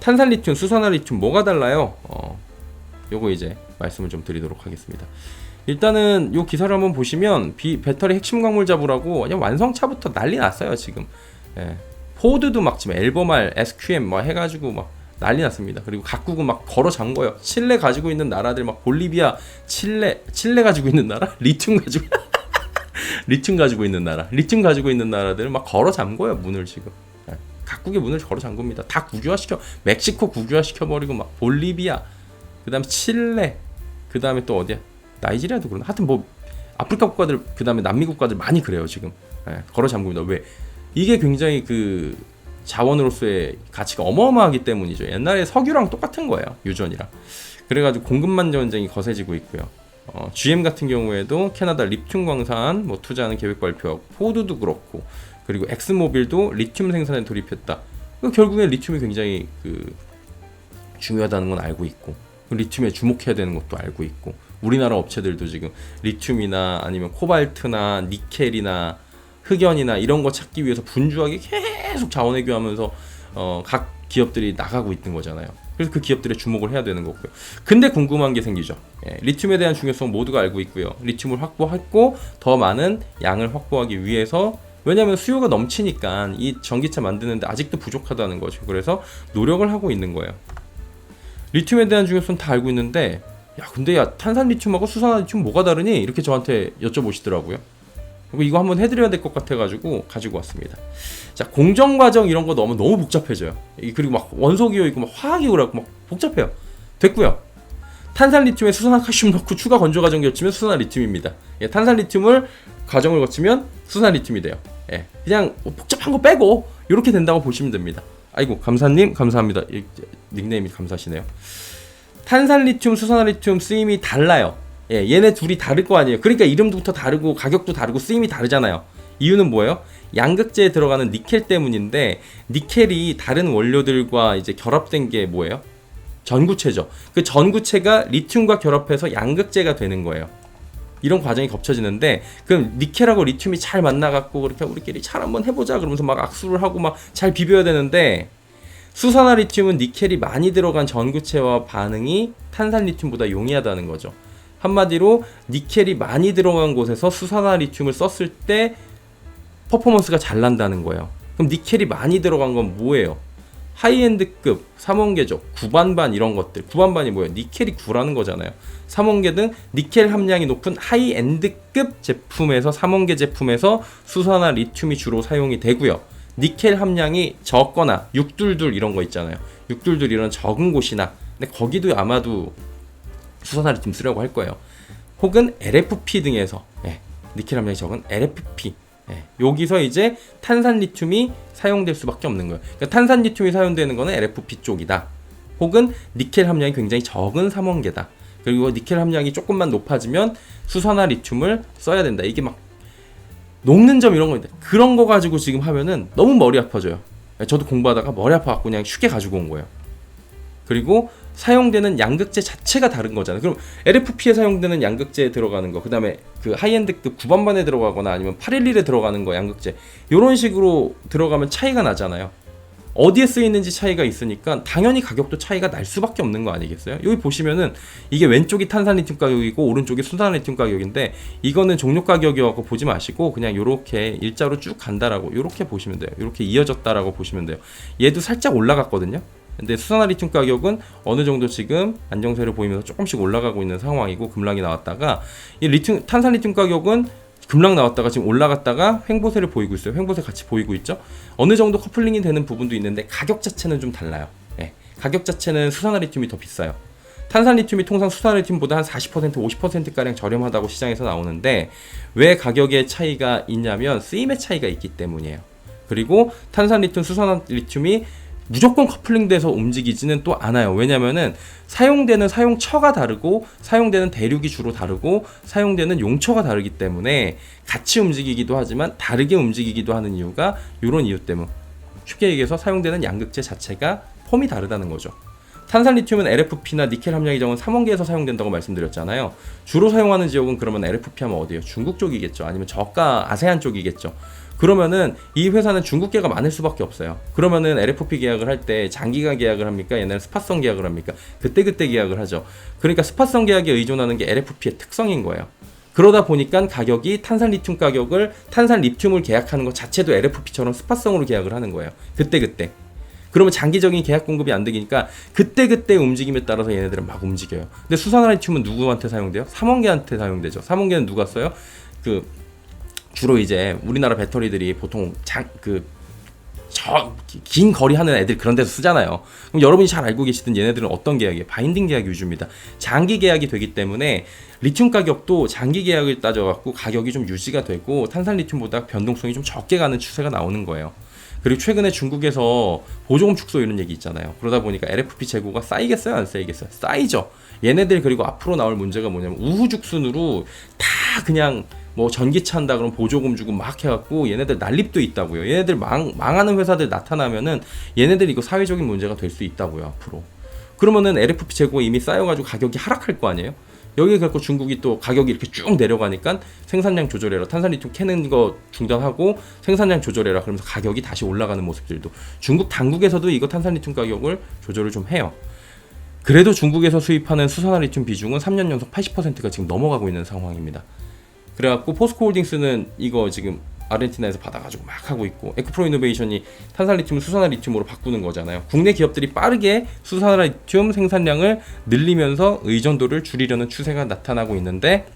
탄산 리튬, 수산화 리튬 뭐가 달라요? 요거 이제 말씀을 좀 드리도록 하겠습니다. 일단은 요 기사를 한번 보시면 배터리 핵심 광물 잡으라고 그냥 완성차부터 난리 났어요 지금. 예. 포드도 막 지금 앨범알, SQM 막 해가지고 막 난리 났습니다. 그리고 각국은 막 걸어 잠궈요. 칠레 가지고 있는 나라들 막 볼리비아, 칠레 가지고 있는 나라, 리튬 가지고 있는 나라들 막 걸어 잠궈요 문을 지금. 예. 각국의 문을 걸어 잠굽니다. 다 국유화시켜, 멕시코 국유화시켜 버리고 막 볼리비아, 그다음에 칠레, 그다음에 또 어디야? 나이지리아도 그러나 하여튼 뭐 아프리카 국가들, 그다음에 남미 국가들 많이 그래요 지금. 예. 걸어 잠굽니다. 왜? 이게 굉장히 그 자원으로서의 가치가 어마어마하기 때문이죠. 옛날에 석유랑 똑같은 거예요. 유전이랑. 그래가지고 공급망 전쟁이 거세지고 있고요. GM 같은 경우에도 캐나다 리튬 광산 뭐 투자하는 계획 발표하고, 포드도 그렇고, 그리고 엑스모빌도 리튬 생산에 돌입했다. 결국엔 리튬이 굉장히 그 중요하다는 건 알고 있고, 리튬에 주목해야 되는 것도 알고 있고, 우리나라 업체들도 지금 리튬이나 아니면 코발트나 니켈이나 흑연이나 이런 거 찾기 위해서 분주하게 계속 자원외교하면서 각 기업들이 나가고 있는 거잖아요. 그래서 그 기업들의 주목을 해야 되는 거고요. 근데 궁금한 게 생기죠. 예, 리튬에 대한 중요성 모두가 알고 있고요. 리튬을 확보했고 더 많은 양을 확보하기 위해서, 왜냐하면 수요가 넘치니까 이 전기차 만드는데 아직도 부족하다는 거죠. 그래서 노력을 하고 있는 거예요. 리튬에 대한 중요성 다 알고 있는데, 근데 탄산 리튬하고 수산화 리튬 뭐가 다르니? 이렇게 저한테 여쭤보시더라고요. 그리고 이거 한번 해드려야 될 것 같아가지고 가지고 왔습니다. 자, 공정 과정 이런 거 너무 복잡해져요. 그리고 막 원소기호 있고 막 화학이고 막 복잡해요. 됐고요. 탄산 리튬에 수산화칼슘 넣고 추가 건조 과정 거치면 수산화 리튬입니다. 예, 탄산 리튬을 과정을 거치면 수산화 리튬이 돼요. 예, 그냥 복잡한 거 빼고 이렇게 된다고 보시면 됩니다. 아이고, 감사님 감사합니다. 닉네임이 감사하시네요. 탄산 리튬, 수산화 리튬 쓰임이 달라요. 예, 얘네 둘이 다를 거 아니에요. 그러니까 이름부터 다르고 가격도 다르고 쓰임이 다르잖아요. 이유는 뭐예요? 양극재에 들어가는 니켈 때문인데, 니켈이 다른 원료들과 이제 결합된 게 뭐예요? 전구체죠. 그 전구체가 리튬과 결합해서 양극재가 되는 거예요. 이런 과정이 겹쳐지는데, 그럼 니켈하고 리튬이 잘 만나갖고 그렇게 우리끼리 잘 한번 해보자 그러면서 막 악수를 하고 막 잘 비벼야 되는데, 수산화 리튬은 니켈이 많이 들어간 전구체와 반응이 탄산 리튬보다 용이하다는 거죠. 한마디로 니켈이 많이 들어간 곳에서 수산화 리튬을 썼을 때 퍼포먼스가 잘 난다는 거예요. 그럼 니켈이 많이 들어간 건 뭐예요? 하이엔드급, 3원계죠. 9반반 이런 것들. 9반반이 뭐예요? 니켈이 9라는 거잖아요. 3원계 등 니켈 함량이 높은 하이엔드급 제품에서, 3원계 제품에서 수산화 리튬이 주로 사용이 되고요. 니켈 함량이 적거나 622 이런 거 있잖아요. 622 이런 적은 곳이나, 근데 거기도 아마도 수산화 리튬 쓰려고 할 거예요. 혹은 LFP 등에서, 니켈 함량이 적은 LFP, 여기서 이제 탄산 리튬이 사용될 수밖에 없는 거예요. 그러니까 탄산 리튬이 사용되는 거는 LFP 쪽이다. 혹은 니켈 함량이 굉장히 적은 3원계다. 그리고 니켈 함량이 조금만 높아지면 수산화 리튬을 써야 된다. 이게 막 녹는 점 이런 거 있는데, 그런 거 가지고 지금 하면은 너무 머리 아파져요. 저도 공부하다가 머리 아파갖고 그냥 쉽게 가지고 온 거예요. 그리고 사용되는 양극재 자체가 다른 거잖아요. 그럼 LFP에 사용되는 양극재에 들어가는 거, 그 다음에 그 하이엔드급 9반반에 들어가거나 아니면 811에 들어가는 거 양극재, 이런 식으로 들어가면 차이가 나잖아요. 어디에 쓰이는지 차이가 있으니까 당연히 가격도 차이가 날 수밖에 없는 거 아니겠어요? 여기 보시면은 이게 왼쪽이 탄산 리튬 가격이고 오른쪽이 수산화 리튬 가격인데, 이거는 종료 가격이라고 보지 마시고 그냥 요렇게 일자로 쭉 간다라고 요렇게 보시면 돼요. 요렇게 이어졌다라고 보시면 돼요. 얘도 살짝 올라갔거든요. 근데 수산화 리튬 가격은 어느 정도 지금 안정세를 보이면서 조금씩 올라가고 있는 상황이고, 급락이 나왔다가, 이 탄산 리튬 가격은 급락 나왔다가 지금 올라갔다가 횡보세를 보이고 있어요. 횡보세 같이 보이고 있죠. 어느 정도 커플링이 되는 부분도 있는데 가격 자체는 좀 달라요. 가격 자체는 수산화 리튬이 더 비싸요. 탄산 리튬이 통상 수산화 리튬보다 한 40%, 50%가량 저렴하다고 시장에서 나오는데, 왜 가격의 차이가 있냐면 쓰임의 차이가 있기 때문이에요. 그리고 탄산 리튬, 수산화 리튬이 무조건 커플링돼서 움직이지는 또 않아요. 왜냐면은 사용되는 사용처가 다르고, 사용되는 대륙이 주로 다르고, 사용되는 용처가 다르기 때문에 같이 움직이기도 하지만 다르게 움직이기도 하는 이유가 이런 이유 때문. 쉽게 얘기해서 사용되는 양극재 자체가 폼이 다르다는 거죠. 탄산 리튬은 LFP나 니켈 함량이 적은 3원계에서 사용된다고 말씀드렸잖아요. 주로 사용하는 지역은 그러면 LFP 하면 어디예요? 중국 쪽이겠죠. 아니면 저가 아세안 쪽이겠죠. 그러면은 이 회사는 중국계가 많을 수밖에 없어요. 그러면은 LFP 계약을 할 때 장기간 계약을 합니까? 얘네는 스팟성 계약을 합니까? 그때그때 계약을 하죠. 그러니까 스팟성 계약에 의존하는 게 LFP의 특성인 거예요. 그러다 보니까 가격이 탄산 리튬 가격을 탄산 리튬을 계약하는 것 자체도 LFP처럼 스팟성으로 계약을 하는 거예요. 그때그때. 그러면 장기적인 계약 공급이 안 되니까 그때그때 움직임에 따라서 얘네들은 막 움직여요. 근데 수산화 리튬은 누구한테 사용돼요? 삼원계한테 사용되죠. 삼원계는 누가 써요? 주로 이제 우리나라 배터리들이 보통 긴 거리 하는 애들 그런 데서 쓰잖아요. 그럼 여러분이 잘 알고 계시던 얘네들은 어떤 계약이에요? 바인딩 계약 위주입니다. 장기 계약이 되기 때문에 리튬 가격도 장기 계약을 따져갖고 가격이 좀 유지가 되고 탄산 리튬보다 변동성이 좀 적게 가는 추세가 나오는 거예요. 그리고 최근에 중국에서 보조금 축소 이런 얘기 있잖아요. 그러다 보니까 LFP 재고가 쌓이겠어요? 안 쌓이겠어요? 쌓이죠. 얘네들 그리고 앞으로 나올 문제가 뭐냐면 우후죽순으로 다 그냥 뭐 전기차 한다 그러면 보조금 주고 막 해갖고 얘네들 난립도 있다고요. 얘네들 망하는 회사들 나타나면은 얘네들 이거 사회적인 문제가 될 수 있다고요 앞으로. 그러면은 LFP 재고가 이미 쌓여가지고 가격이 하락할 거 아니에요? 여기 갖고 중국이 또 가격이 이렇게 쭉 내려가니까 생산량 조절해라, 탄산리튬 캐는 거 중단하고 생산량 조절해라, 그러면서 가격이 다시 올라가는 모습들도 중국 당국에서도 이거 탄산리튬 가격을 조절을 좀 해요. 그래도 중국에서 수입하는 수산화 리튬 비중은 3년 연속 80%가 지금 넘어가고 있는 상황입니다. 그래갖고 포스코홀딩스는 이거 지금 아르헨티나에서 받아가지고 막 하고 있고, 에크프로 이노베이션이 탄산리튬을 수산화 리튬으로 바꾸는 거잖아요. 국내 기업들이 빠르게 수산화 리튬 생산량을 늘리면서 의존도를 줄이려는 추세가 나타나고 있는데,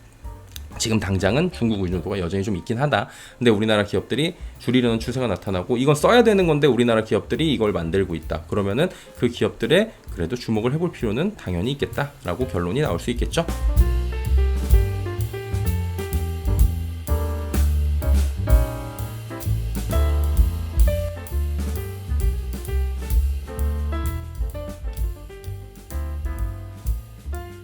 지금 당장은 중국 의존도가 여전히 좀 있긴 하다. 근데 우리나라 기업들이 줄이려는 추세가 나타나고, 이건 써야 되는 건데 우리나라 기업들이 이걸 만들고 있다. 그러면은 그 기업들의 그래도 주목을 해볼 필요는 당연히 있겠다라고 결론이 나올 수 있겠죠.